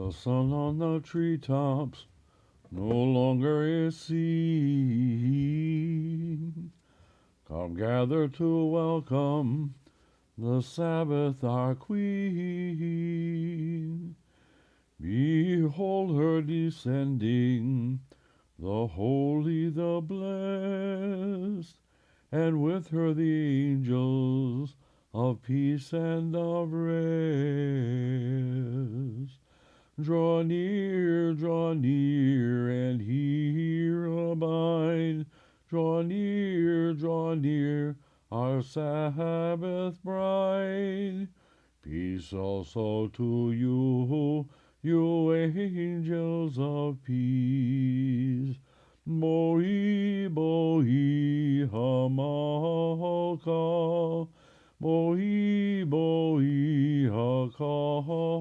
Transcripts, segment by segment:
The sun on the treetops no longer is seen. Come gather to welcome the Sabbath, our Queen. Behold her descending, the holy, the blessed, and with her the angels of peace and of rest. Draw near, and here abide. Draw near, our Sabbath bride. Peace also to you, you angels of peace. Boi, boi, hamalka. Boi, boi, hakala.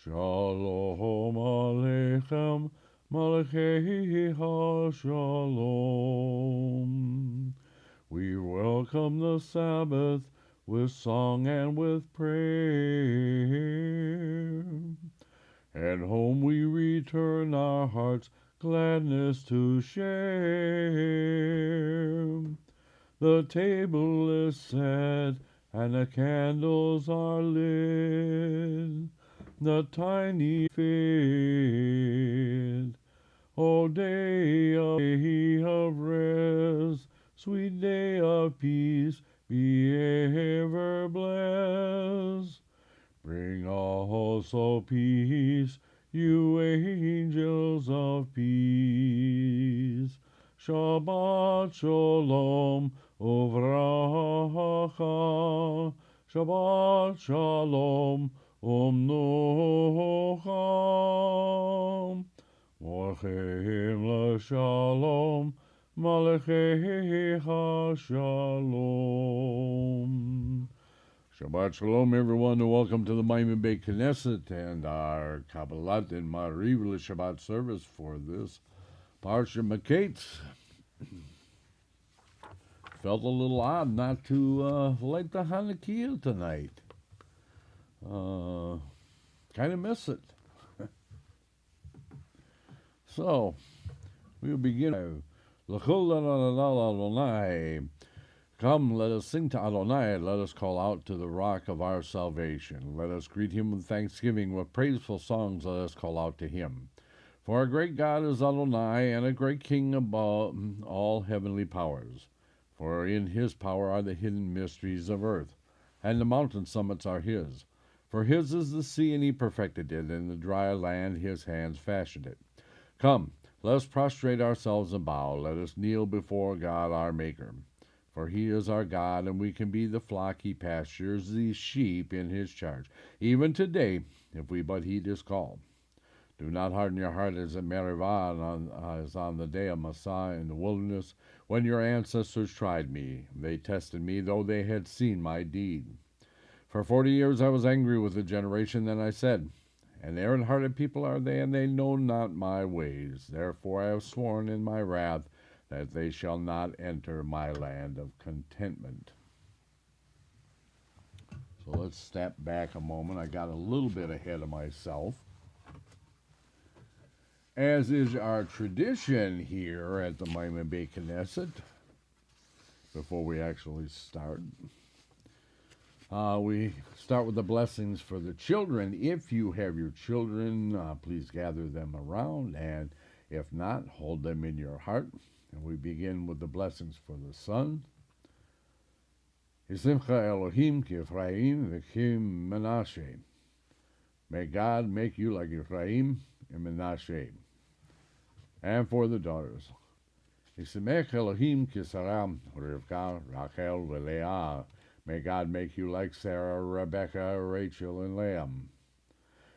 Shalom aleichem, malachei ha-shalom. We welcome the Sabbath with song and with prayer. And home we return, our hearts' gladness to share. The table is set and the candles are lit. The tiny fit. O day of rest, sweet day of peace, be ever blessed. Bring also peace, you angels of peace. Shabbat shalom uvracha. Shabbat shalom umnocha. Morchem l'shalom, malachei ha-shalom. Shabbat shalom, everyone, and welcome to the Maariv Knesset and our Kabalat and Maariv Shabbat service for this Parshah Miketz. Felt a little odd not to light the Hanukkah tonight. Kind of miss it. So, we'll begin. Come, let us sing to Adonai, let us call out to the rock of our salvation. Let us greet him with thanksgiving, with praiseful songs let us call out to him. For our great God is Adonai, and a great King above all heavenly powers. For in his power are the hidden mysteries of earth, and the mountain summits are his. For his is the sea, and he perfected it, and the dry land his hands fashioned it. Come, let us prostrate ourselves and bow. Let us kneel before God our Maker. For he is our God, and we can be the flock he pastures, the sheep in his charge. Even today, if we but heed his call. Do not harden your heart as at Maariv, as on the day of Massah in the wilderness, when your ancestors tried me. They tested me, though they had seen my deed. For 40 years I was angry with the generation, then I said, an errant-hearted people are they, and they know not my ways. Therefore I have sworn in my wrath that they shall not enter my land of contentment. So let's step back a moment. I got a little bit ahead of myself. As is our tradition here at the Maariv Knesset, before we actually start, we start with the blessings for the children. If you have your children, please gather them around, and if not, hold them in your heart. And we begin with the blessings for the son. Yisimcha Elohim ki Ephraim v'ki Menashe. May God make you like Ephraim and Menashe. And for the daughters. Yisimech Elohim ki Sarah, Rivka, Rachel, v'Leah. May God make you like Sarah, Rebecca, Rachel, and Leah.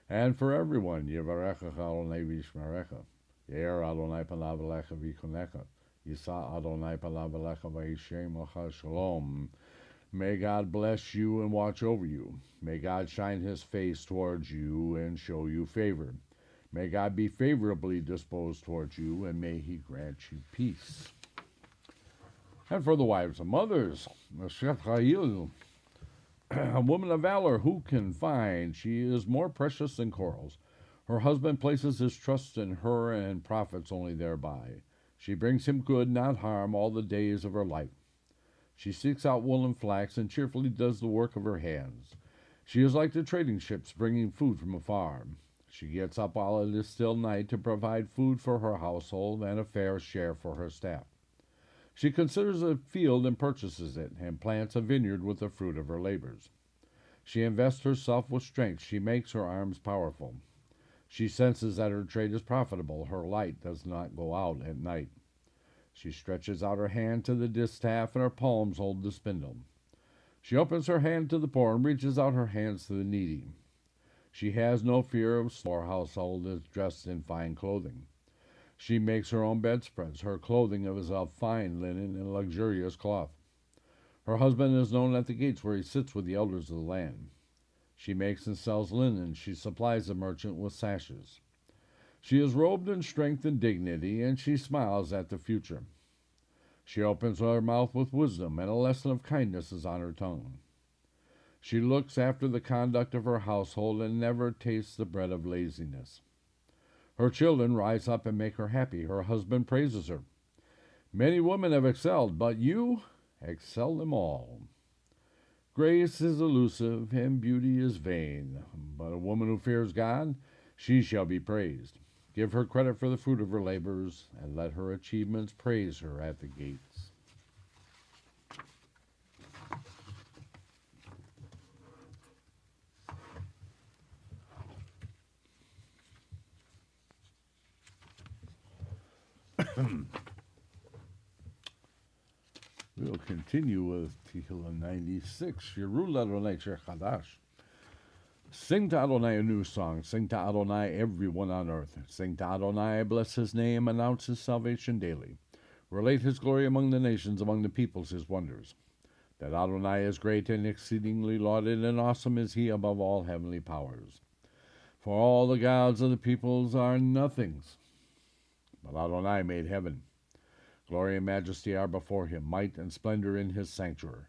And for everyone, Yevarecha Adonai v'yishmerecha. Ye'er Adonai panav elecha v'yikonecha. Yisa Adonai panav elecha v'yishem lecha shalom. May God bless you and watch over you. May God shine his face towards you and show you favor. May God be favorably disposed towards you, and may he grant you peace. And for the wives and mothers, A woman of valor who can find? She is more precious than corals. Her husband places his trust in her and profits only thereby. She brings him good, not harm, all the days of her life. She seeks out wool and flax and cheerfully does the work of her hands. She is like the trading ships bringing food from afar. She gets up while it is still night to provide food for her household and a fair share for her staff. She considers a field and purchases it, and plants a vineyard with the fruit of her labors. She invests herself with strength. She makes her arms powerful. She senses that her trade is profitable. Her light does not go out at night. She stretches out her hand to the distaff, and her palms hold the spindle. She opens her hand to the poor and reaches out her hands to the needy. She has no fear of her household is dressed in fine clothing. She makes her own bedspreads. Her clothing is of fine linen and luxurious cloth. Her husband is known at the gates where he sits with the elders of the land. She makes and sells linen. She supplies the merchant with sashes. She is robed in strength and dignity, and she smiles at the future. She opens her mouth with wisdom, and a lesson of kindness is on her tongue. She looks after the conduct of her household and never tastes the bread of laziness. Her children rise up and make her happy. Her husband praises her. Many women have excelled, but you excel them all. Grace is elusive and beauty is vain, but a woman who fears God, she shall be praised. Give her credit for the fruit of her labors, and let her achievements praise her at the gates. We'll continue with Tehillah 96. Shirul Adonai Shir Chadash. Sing to Adonai a new song. Sing to Adonai everyone on earth. Sing to Adonai, bless his name, announce his salvation daily. Relate his glory among the nations, among the peoples his wonders. That Adonai is great and exceedingly lauded, and awesome is he above all heavenly powers. For all the gods of the peoples are nothings, but Adonai made heaven. Glory and majesty are before him, might and splendor in his sanctuary.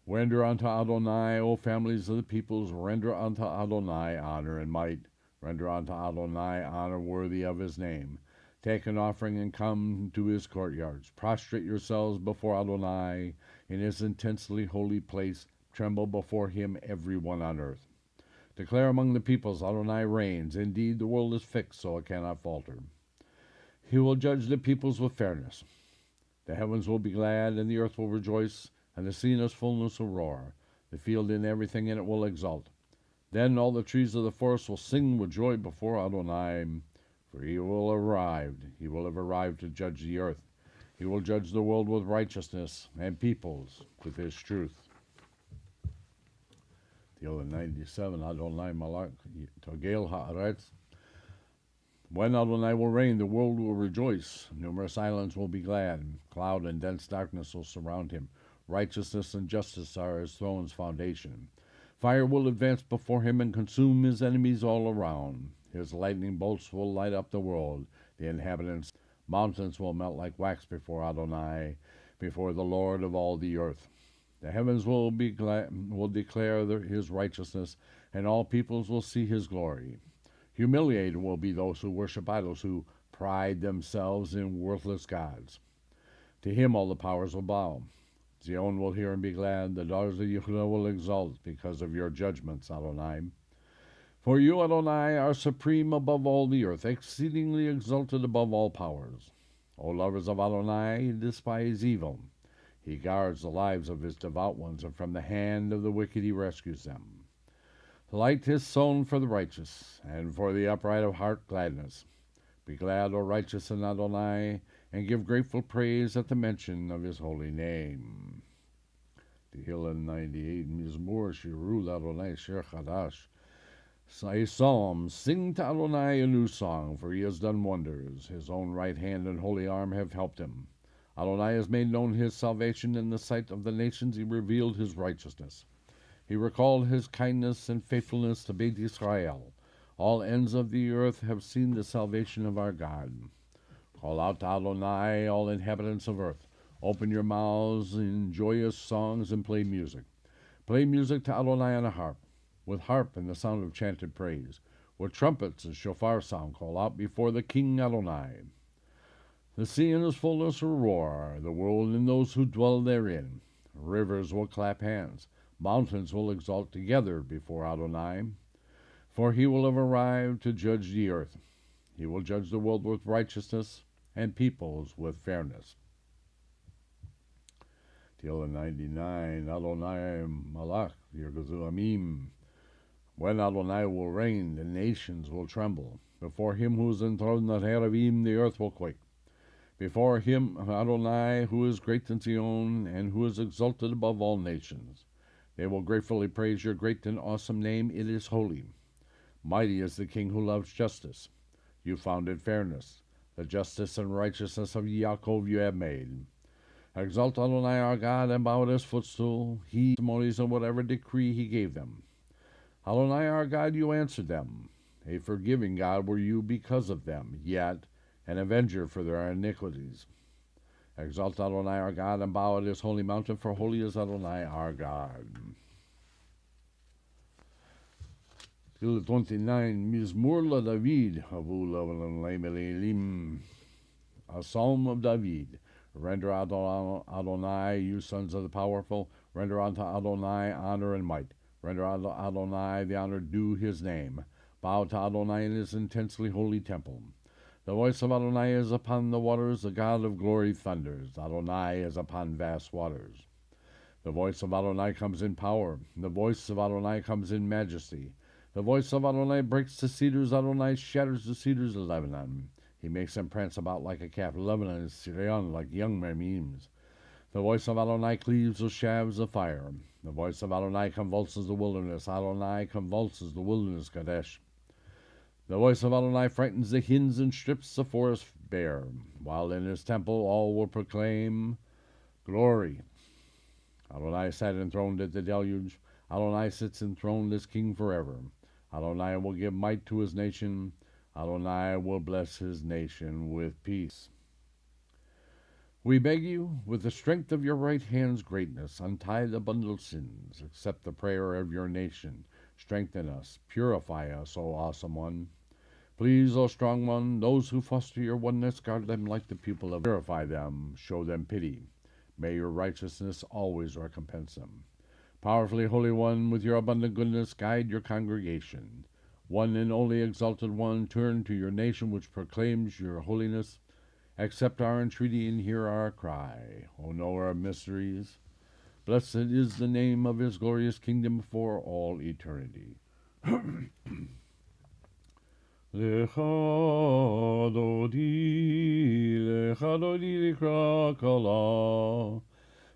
Render unto Adonai, O families of the peoples, render unto Adonai honor and might. Render unto Adonai honor worthy of his name. Take an offering and come to his courtyards. Prostrate yourselves before Adonai in his intensely holy place. Tremble before him, every one on earth. Declare among the peoples, Adonai reigns. Indeed, the world is fixed, so it cannot falter. He will judge the peoples with fairness. The heavens will be glad, and the earth will rejoice, and the sea in its fullness will roar. The field and everything in it will exult. Then all the trees of the forest will sing with joy before Adonai, for he will have arrived. He will have arrived to judge the earth. He will judge the world with righteousness, and peoples with his truth. Tehillah 97, Adonai Malach, Togel Haaretz. When Adonai will reign, the world will rejoice. Numerous islands will be glad. Cloud and dense darkness will surround him. Righteousness and justice are his throne's foundation. Fire will advance before him and consume his enemies all around. His lightning bolts will light up the world. The inhabitants, mountains will melt like wax before Adonai, before the Lord of all the earth. The heavens will declare his righteousness, and all peoples will see his glory. Humiliated will be those who worship idols, who pride themselves in worthless gods. To him all the powers will bow. Zion will hear and be glad. The daughters of Yehudah will exult because of your judgments, Adonai. For you, Adonai, are supreme above all the earth, exceedingly exalted above all powers. O lovers of Adonai, despise evil. He guards the lives of his devout ones, and from the hand of the wicked he rescues them. Light is sown for the righteous, and for the upright of heart gladness. Be glad, O righteous in Adonai, and give grateful praise at the mention of his holy name. Tehillah 98, Mizmor Shirul Adonai Shir Chadash. A psalm, sing to Adonai a new song, for he has done wonders. His own right hand and holy arm have helped him. Adonai has made known his salvation in the sight of the nations. He revealed his righteousness. He recalled his kindness and faithfulness to Beit Israel. All ends of the earth have seen the salvation of our God. Call out to Adonai, all inhabitants of earth. Open your mouths in joyous songs and play music. Play music to Adonai on a harp, with harp and the sound of chanted praise. With trumpets and shofar sound call out before the King Adonai. The sea in its fullness will roar, the world and those who dwell therein. Rivers will clap hands, mountains will exalt together before Adonai. For he will have arrived to judge the earth. He will judge the world with righteousness and peoples with fairness. Till 99, Adonai Malach Yirgazu Amim. When Adonai will reign, the nations will tremble. Before him who is enthroned at Heravim, the earth will quake. Before him, Adonai, who is great in Zion, and who is exalted above all nations. They will gratefully praise your great and awesome name. It is holy. Mighty is the King who loves justice. You founded fairness. The justice and righteousness of Yaakov you have made. Exalt Adonai our God and bow at his footstool. He testimonies and whatever decree he gave them. Adonai our God, you answered them. A forgiving God were you because of them, yet an avenger for their iniquities. Exalt Adonai our God and bow at his holy mountain, for holy is Adonai our God. Till 29, Mizmor la David, a psalm of David. Render Adonai, you sons of the powerful, render unto Adonai honor and might. Render unto Adonai the honor due his name. Bow to Adonai in his intensely holy temple. The voice of Adonai is upon the waters, the God of glory thunders. Adonai is upon vast waters. The voice of Adonai comes in power. The voice of Adonai comes in majesty. The voice of Adonai breaks the cedars. Adonai shatters the cedars of Lebanon. He makes them prance about like a calf. Lebanon is Syrian like young mermems. The voice of Adonai cleaves the shafts of fire. The voice of Adonai convulses the wilderness. Adonai convulses the wilderness, Kadesh. The voice of Adonai frightens the hens and strips the forest bare. While in his temple all will proclaim glory. Adonai sat enthroned at the deluge. Adonai sits enthroned as king forever. Adonai will give might to his nation. Adonai will bless his nation with peace. We beg you, with the strength of your right hand's greatness, untie the bundled sins. Accept the prayer of your nation. Strengthen us, purify us, O awesome one. Please, O strong one, those who foster your oneness, guard them like the pupil of purify them, show them pity. May your righteousness always recompense them. Powerfully Holy One, with your abundant goodness, guide your congregation. One and only exalted one, turn to your nation which proclaims your holiness. Accept our entreaty and hear our cry. O knower of mysteries, blessed is the name of his glorious kingdom for all eternity. Lecha dodi likra kala,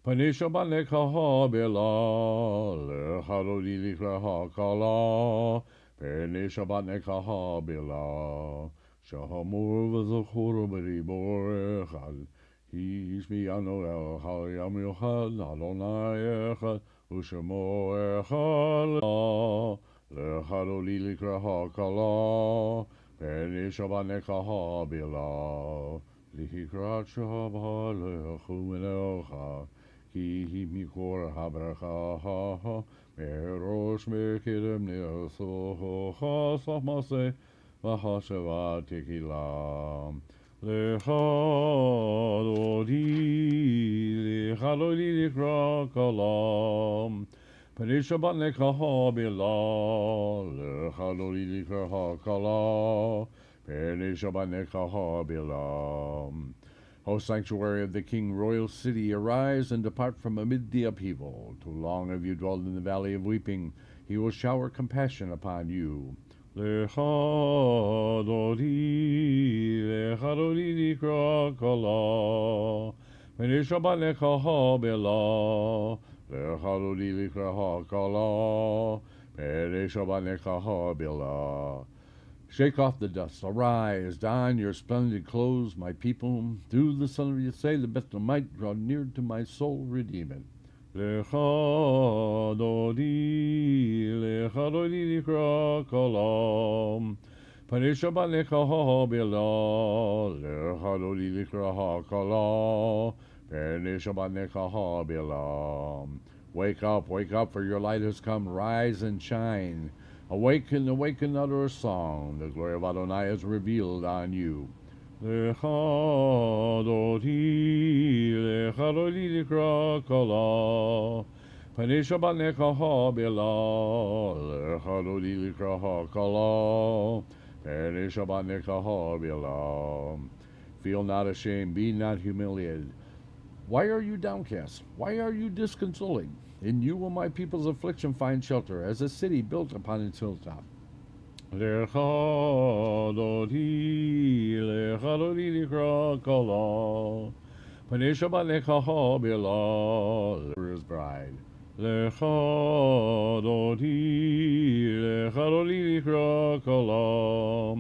Panei Shabbat lecha ha-bela, lecha dodi likra ha-kala, Panei Shabbat lecha ha-bela, Shahamur v'zochur b'ribor echad, Hishmi anu el yam yochad, Adonai echad, U'shemo echad, Lecha dodi likra ha-kala, Panei Shabbat lecha ha-bela, Likrat Shabbat lechu menecha, Ki mikor habracha, Merosh mekidem ne'asocha, Sachmase, V'hasheva tekilam. Lecha dodi likra kalam, Panei Shabbat lecha ha-bela, Lecha dodi likra ha-kala, Panei Shabbat lecha ha-bela. O sanctuary of the King, royal city, arise and depart from amid the upheaval. Too long have you dwelled in the valley of weeping. He will shower compassion upon you. Lecha dodi likra kala, Panei Shabbat lecha ha-bela, Lecha dodi likra ha-kala, Panei Shabbat lecha ha-bela. Shake off the dust, arise, don your splendid clothes, my people. Through the son of Yisei, the Bethlehemite, draw near to my soul, redeem it. Lecha dodi likra kalam, Panei Shabbat lecha ha-bela, Lecha dodi likra ha-kala, Panei Shabbat lecha ha-bela. Wake up, for your light has come. Rise and shine. Awaken, utter a song. The glory of Adonai is revealed on you. Lecha doti likra kala. Panei Shabbat necha bila. Lecha doti likra kala. Panei Shabbat necha bila. Feel not ashamed, be not humiliated. Why are you downcast? Why are you disconsolate? In you will my people's affliction find shelter, as a city built upon its hilltop. Lecha doti likra kala. Panei Shabbat necha bila. His bride. Lecha doti likra kala.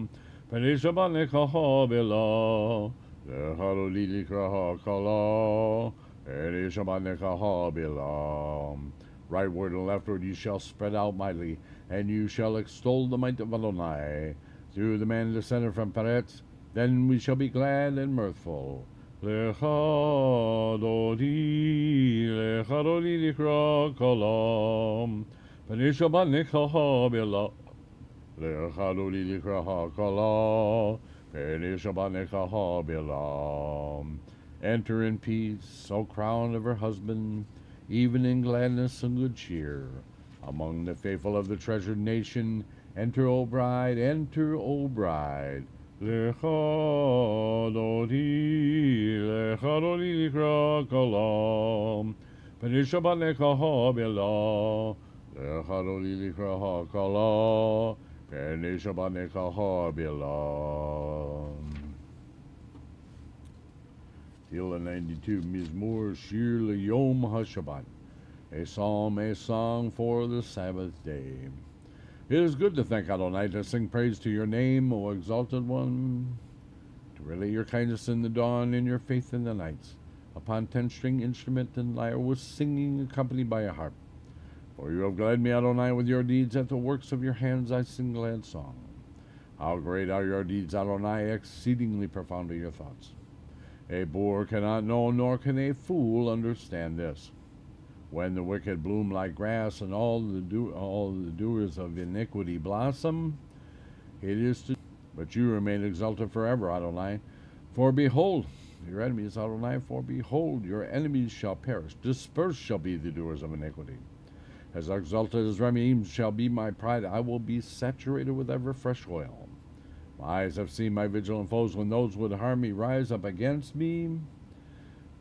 Panei Shabbat necha bila. Lecha doti likra kala. Panei Shabbat necha bila. Rightward and leftward you shall spread out mightily, and you shall extol the might of Adonai. Through the man descended from Peretz, then we shall be glad and mirthful. Lecha doti likra kala. Panei Shabbat necha bila. Lecha doti likra kala. Panei Shabbat necha bila. Enter in peace, O crown of her husband, even in gladness and good cheer. Among the faithful of the treasured nation, enter, O bride, enter, O bride. Lecha doti likra kala. Panei Shabbat necha bila. Lecha doti likra kala. Panei Shabbat necha bila. Tehillah 92, Mizmor Shir L'Yom HaShabbat, a psalm, a song for the Sabbath day. It is good to thank Adonai, to sing praise to your name, O exalted one, to relate your kindness in the dawn and your faith in the nights, upon 10-string instrument and lyre with singing accompanied by a harp. For you have glad me, Adonai, with your deeds, at the works of your hands I sing glad song. How great are your deeds, Adonai, exceedingly profound are your thoughts. A boor cannot know, nor can a fool understand this. When the wicked bloom like grass, and all the doers of iniquity blossom, it is to... But you remain exalted forever, Adonai. For behold, your enemies, Adonai, for behold, your enemies shall perish. Dispersed shall be the doers of iniquity. As exalted as Remim shall be my pride, I will be saturated with ever fresh oil. My eyes have seen my vigilant foes, when those would harm me rise up against me.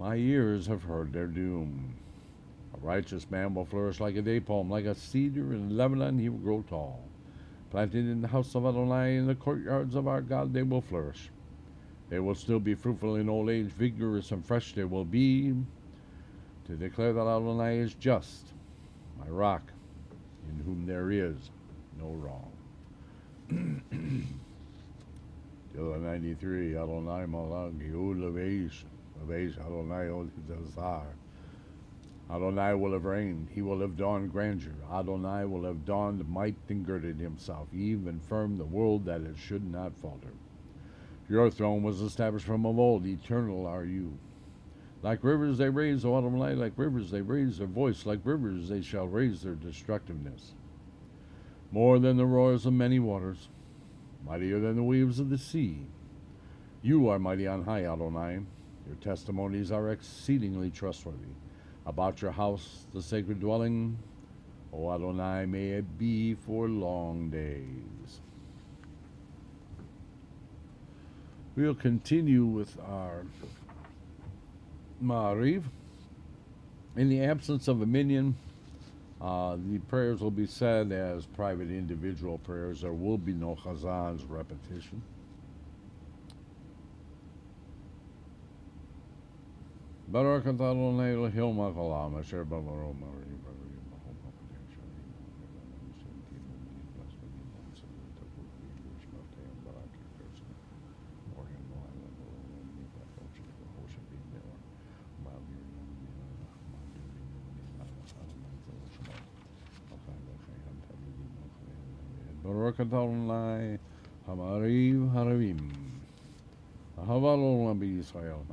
My ears have heard their doom. A righteous man will flourish like a day palm, like a cedar in Lebanon he will grow tall. Planted in the house of Adonai, in the courtyards of our God, they will flourish. They will still be fruitful in old age, vigorous and fresh they will be, to declare that Adonai is just, my rock, in whom there is no wrong. Tehillah 93, Adonai Malag, Yud Levesh, Adonai Odizazar. Adonai will have reigned, he will have donned grandeur. Adonai will have donned might and girded himself, even firm the world that it should not falter. Your throne was established from of old, eternal are you. Like rivers they raise, O Adonai, like rivers they raise their voice, like rivers they shall raise their destructiveness. More than the roars of many waters, mightier than the waves of the sea. You are mighty on high, Adonai. Your testimonies are exceedingly trustworthy. About your house, the sacred dwelling, O Adonai, may it be for long days. We'll continue with our Maariv. In the absence of a minyan, the prayers will be said as private individual prayers. There will be no chazan's repetition. Baruch atah Adonai Elohim haolam asher b'maro Maariv. Baruch atah Adonai Maariv haravim. Ahavat olam b'Yisrael.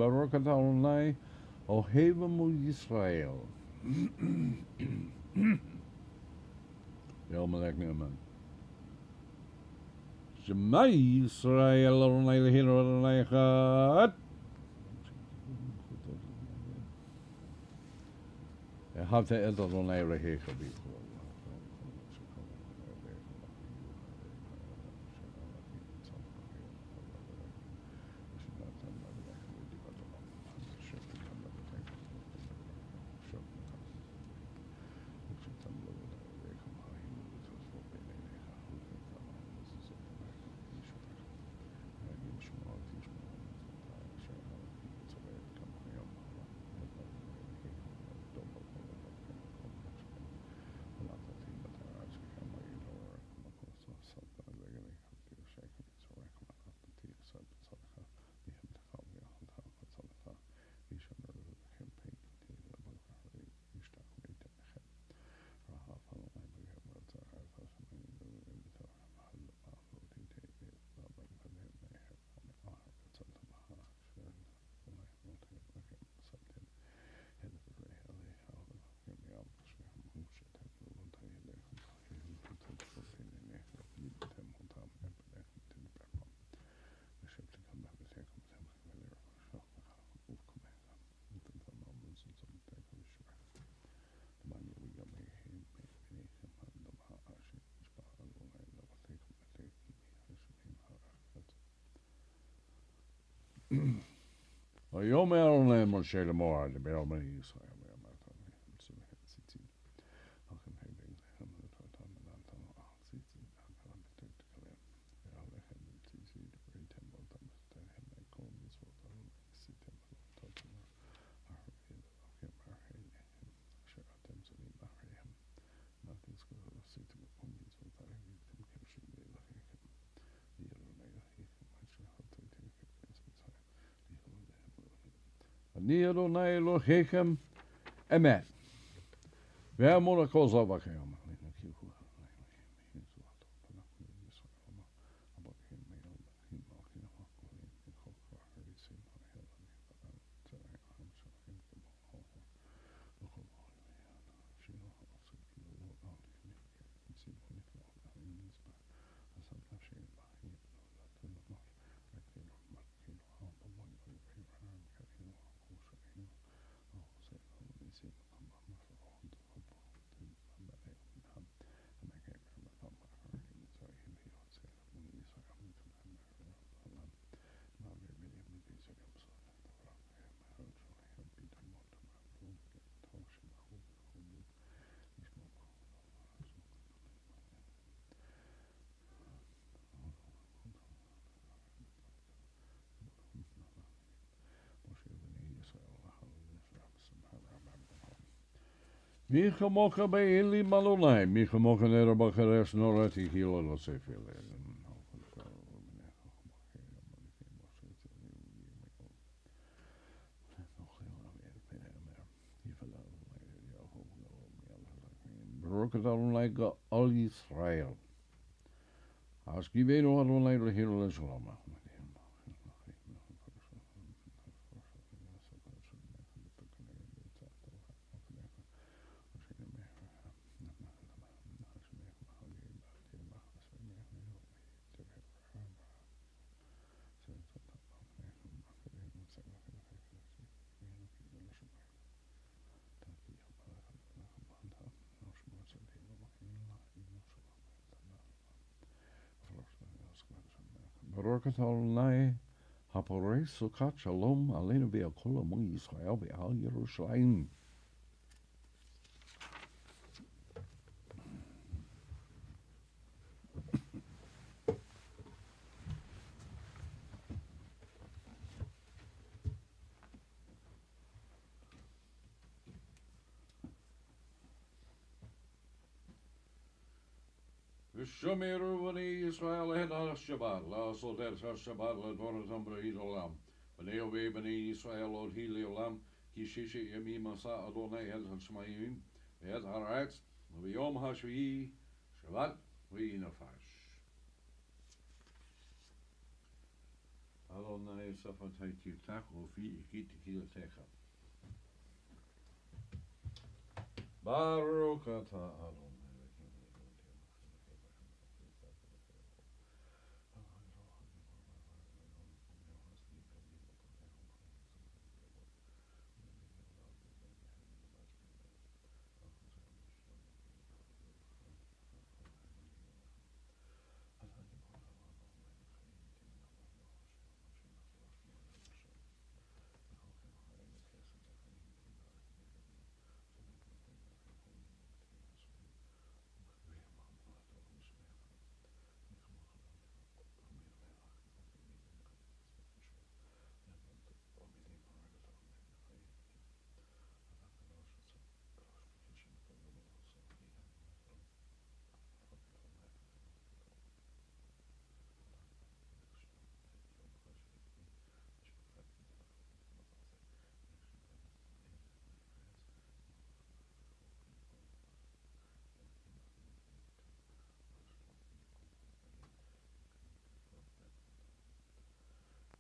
Baruch atah Adonai Ohevemu Yisrael. Yom Melech Ne'eman. Shema Yisrael Adonai Eloheinu Adonai Echad. Ehavte et Adonai Elohecha b'Yisrael. Yom Adonai Moshe Lemor, the Be'el Bnei Yisrael. Ani Adonai Elohechem Emet. Ve'amor HaKol Zavachem. Micha mocha be'eli malolai, micha mocha nera bakares norati hilo lo sefile. Baruch Adonai Al Yisrael. Asgivenu Adonai Eloheinu L'Shalom. Baruch Adonai Haporei Sukkot Shalom Aleinu Ve'al Kol Amo Yisrael Ve'al Yerushalayim. V'shomeru b'nei Yisrael et Shabbat, la'asot et Shabbat l'doratam b'reit olam. B'nei ovei b'nei Yisrael od hi le'olam, ki shishi yamim asa Adonai et ha'shmayim, et ha'aretz, v'yom ha'shvi'i Shabbat v'yinefash. Adonai Safatai Tirtachu Fi Ikit Kiltecha. Baruch Ata Adonai.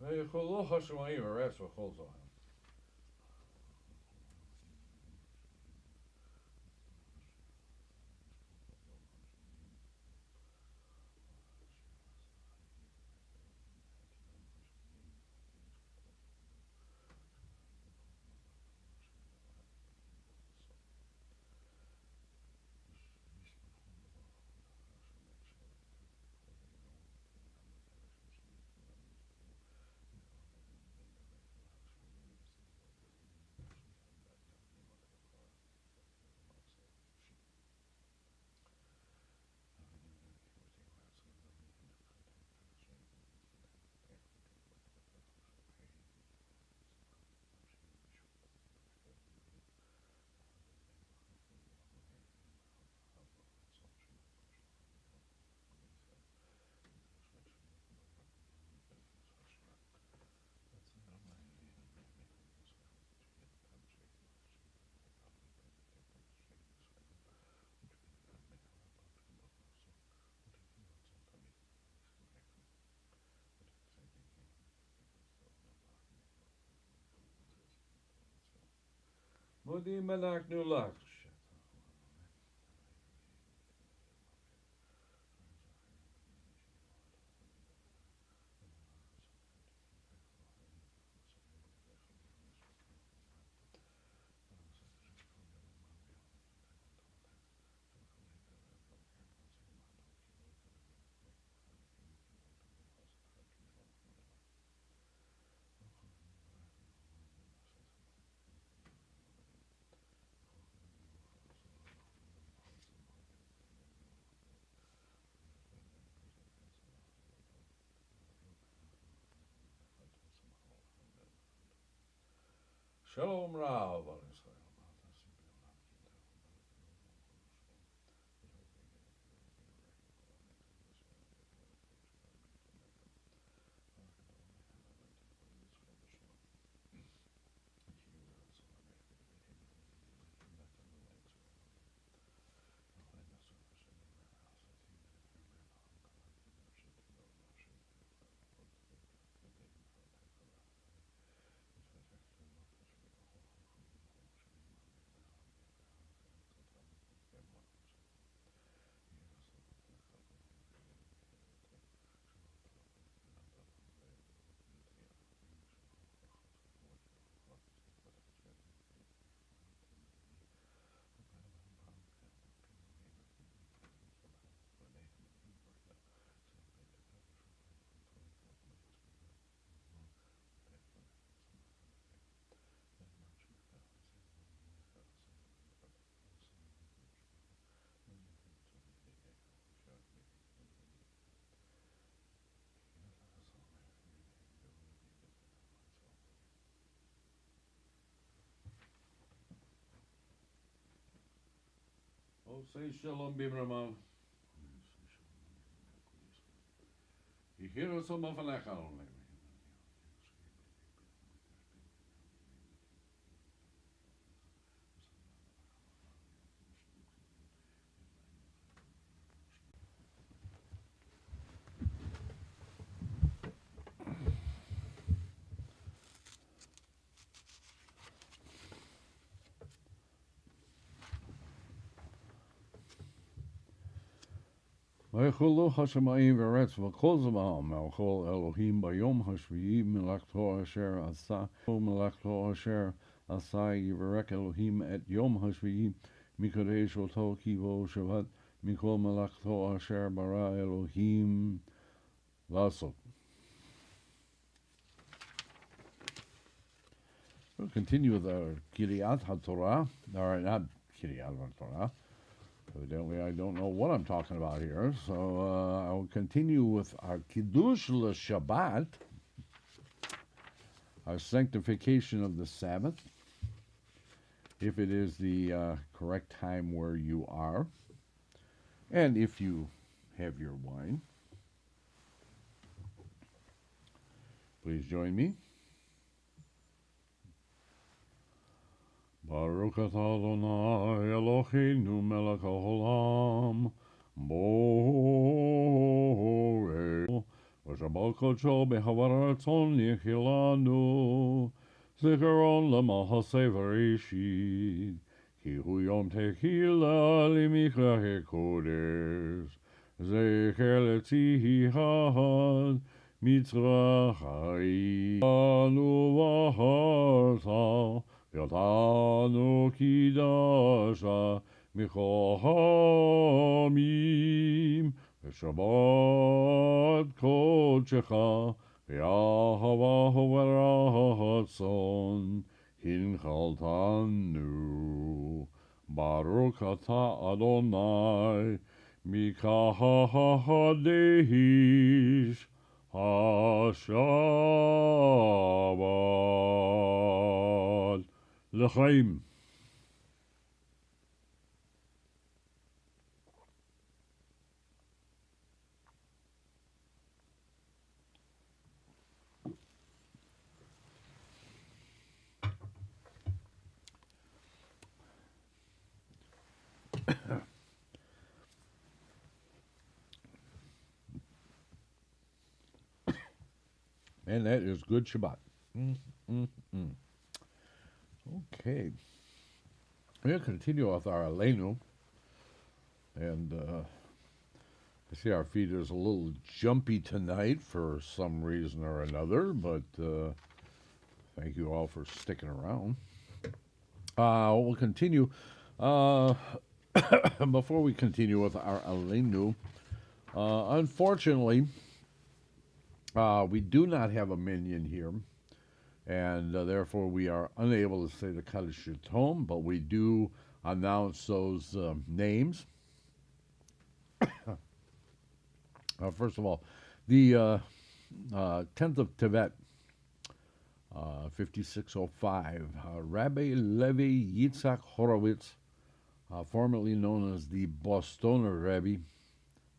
ויכולו השמיים ארץ וכל זוהם. מודים אנחנו לך. שלום רב על ישראל. עושה שלום במרמיו. יחירו סום בפניך אדוני. ויחולו השמיים וארץ וכל זמם על כל אלוהים ביום השביעי מלאכתו אשר עשה ומלאכתו אשר עשה יברק אלוהים את יום השביעי מקדש אותו כי בו שבת מכל מלאכתו אשר ברא אלוהים לעשות. We'll continue with our Kiryat HaTorah, or not Kiryat HaTorah. Evidently, I don't know what I'm talking about here, so I'll continue with our Kiddush LeShabbat, our sanctification of the Sabbath, if it is the correct time where you are, and if you have your wine. Please join me. Baruch atah Adonai Eloheinu melech haolam borei v'shabal kodsho b'havar ratzon yichilanu zikaron lemahaseh v'reshit ki hu yom tehila limikra hekodesh zecher letzihad mitzrayim anu v'harta Yatanu kidasha michohamim v'shabbat kodshecha v'yahavahu v'ratzon hinchaltanu Baruch atah Adonai mikahadehish hashabat L'chaim. And that is good Shabbat. Okay. We'll continue with our Aleinu. And I see our feed is a little jumpy tonight for some reason or another, but thank you all for sticking around. We'll continue. Before we continue with our Aleinu, unfortunately, we do not have a minion here. And therefore we are unable to say the Kaddish Yatom, but we do announce those names. First of all, the 10th of Tevet, 5605, Rabbi Levi Yitzhak Horowitz, formerly known as the Bostoner Rebbe,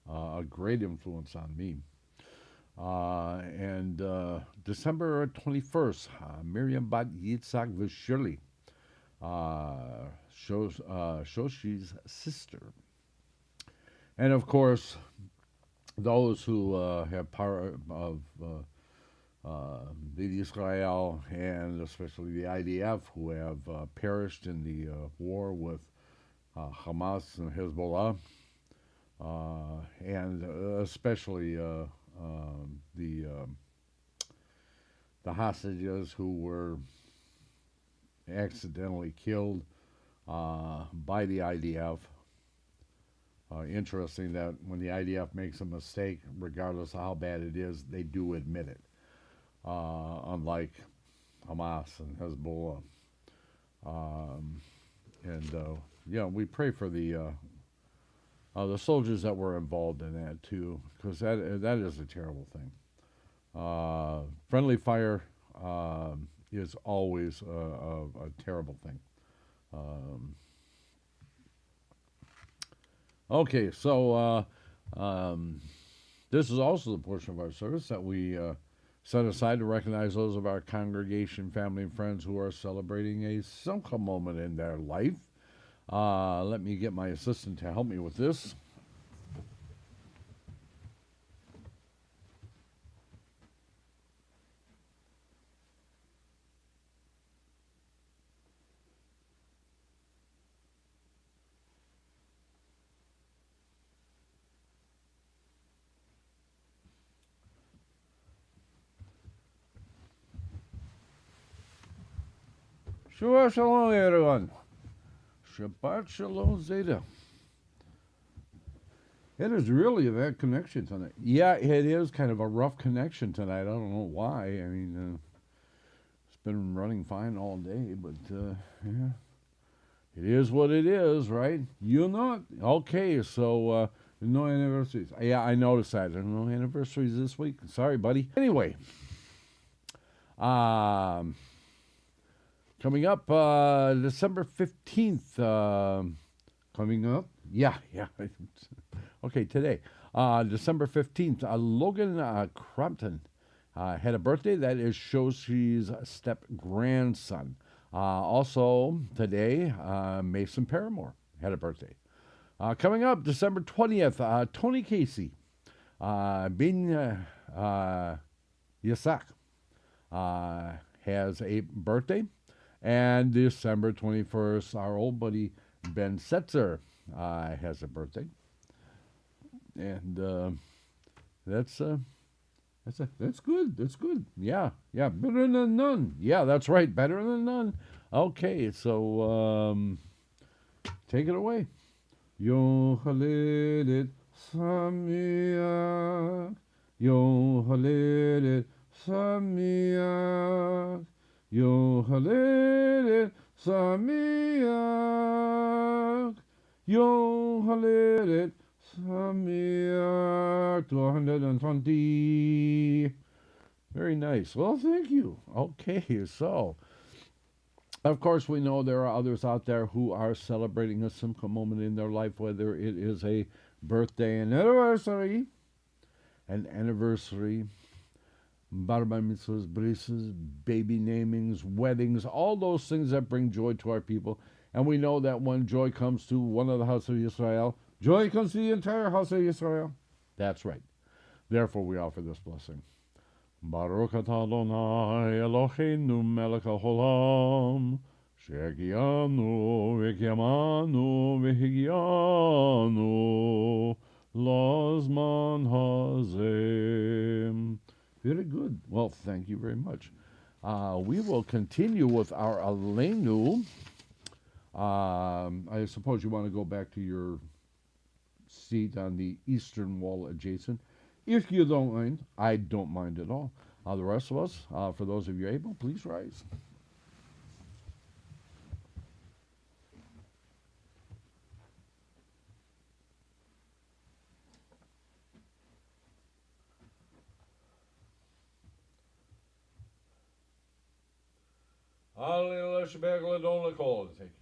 a great influence on me. And December 21st, Miriam Bat Yitzhak Vishirli, Shoshi's sister. And of course, those who have part of the Israel and especially the IDF who have perished in the war with Hamas and Hezbollah, and especially the hostages who were accidentally killed by the IDF. Interesting that when the IDF makes a mistake, regardless of how bad it is, they do admit it. Unlike Hamas and Hezbollah. We pray for the soldiers that were involved in that too, because that is a terrible thing. Friendly fire is always a terrible thing. Okay, so this is also the portion of our service that we set aside to recognize those of our congregation, family, and friends who are celebrating a Simcha moment in their life. Let me get my assistant to help me with this. Shabbat Shalom, everyone. Shabbat Shalom Zeta. It is really a bad connection tonight. Yeah, it is kind of a rough connection tonight. I don't know why. I mean, it's been running fine all day, but yeah, it is what it is, right? You know it. Okay, so no anniversaries. Yeah, I noticed that. There are no anniversaries this week. Sorry, buddy. Anyway, coming up December 15th. Coming up? Yeah. Okay, today. December 15th, Logan Crompton had a birthday. That is Shoshi's step-grandson. Also today, Mason Paramore had a birthday. Coming up December 20th, Tony Casey, Bin Yasak, has a birthday. And December 21st, our old buddy Ben Setzer has a birthday. And that's good. That's good. Yeah. Better than none. Yeah, that's right. Better than none. Okay, so take it away. Yom Halelet Sameach. Yom Halelet Sameach. Yom Halelet Sameach. Yom Halelet Sameach. 220. Very nice. Well, thank you. Okay, so of course we know there are others out there who are celebrating a simple moment in their life, whether it is a birthday, an anniversary, bar mitzvahs, brises, baby namings, weddings, all those things that bring joy to our people. And we know that when joy comes to one of the house of Israel, joy comes to the entire house of Israel. That's right. Therefore, we offer this blessing. Baruch atah Adonai Eloheinu melech haolam, she'egianu v'kiyamanu v'higianu lazman hazeh. Very good. Well, thank you very much. We will continue with our Aleinu. I suppose you want to go back to your seat on the eastern wall adjacent. If you don't mind, I don't mind at all. The rest of us, for those of you able, please rise. Hallelujah, Shabbat Ladon Lakol. Thank you.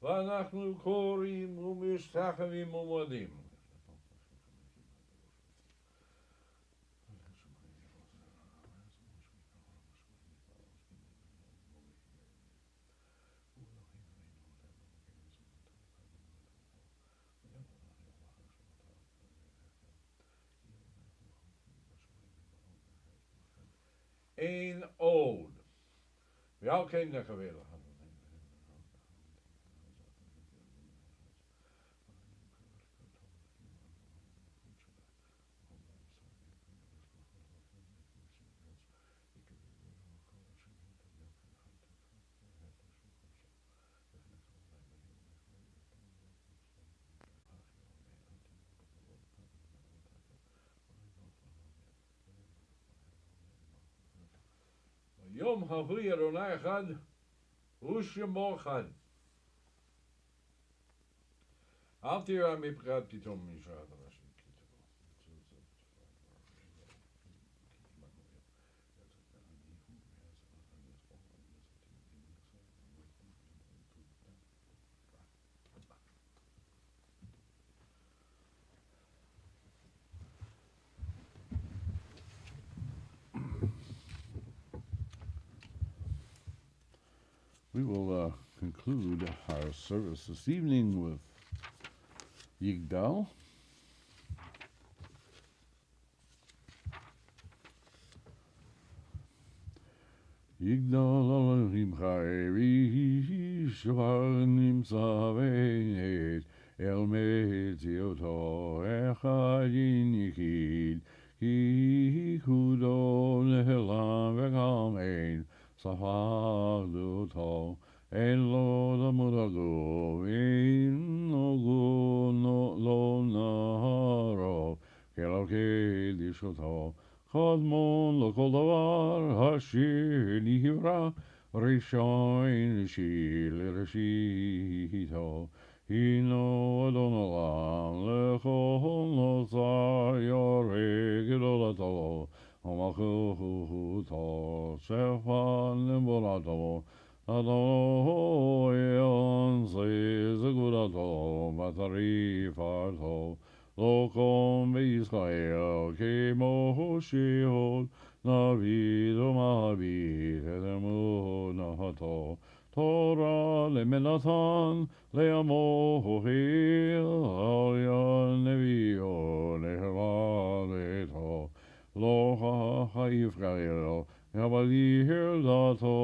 ואנחנו קוראים ומשתחווים ומודים. אין עוד. ועל כן נקווה לך. יום הבריא אדוני אחד ושמו אחד. אל תירא מפחד פתאום משעת אנשים כתבו. We will conclude our service this evening with Yigdal. Yigdal Elohim Chayri Shvar Nimtza V'Neit El Metziuto Echad Yichid Ki Kudo Nehelam V'Kamein Safagduto En Lo Damuragu In Nogu No Lo Naharo Keloke Dishoto Chodmon Lo Kol Davar Hashir Nihivra Rishoin Shil Rishito Hino Adonalam Lechol Nosar Yoreh Gedolato Omachuto Shefan Lemborato Adoyon Zezagurato Matari Farto Lokom Israel Kemo Shihod Navid Mahavid Edemunato Torah Lemenatan Leamohil Alyan Nevio Nehelaneto Loha Haifrael Yabalihir Dato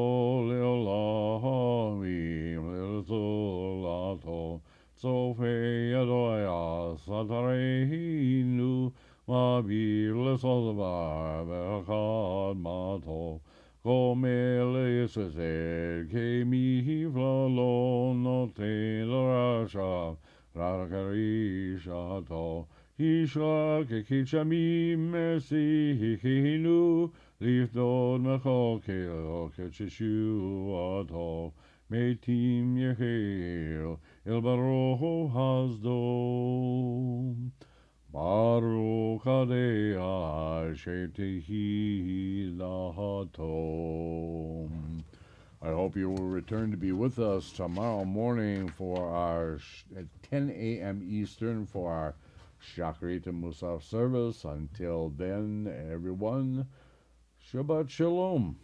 Leolamim Lezolato Sofe Yadoya Satarehinu Mabil Lesolvar Berkad Mato Komele Yisrael Kemi Vlalo Note Rasha Rakarishato Ishra Kekichamim Mercy Hinu Lifdod Mechokel Kechishuato Metim Yechel El Baroho Hasdom Baruch Adei Shetehi Lahatom. I hope you will return to be with us tomorrow morning for our at 10 a.m. Eastern for our Shachrit and Musaf service. Until then, everyone, Shabbat Shalom.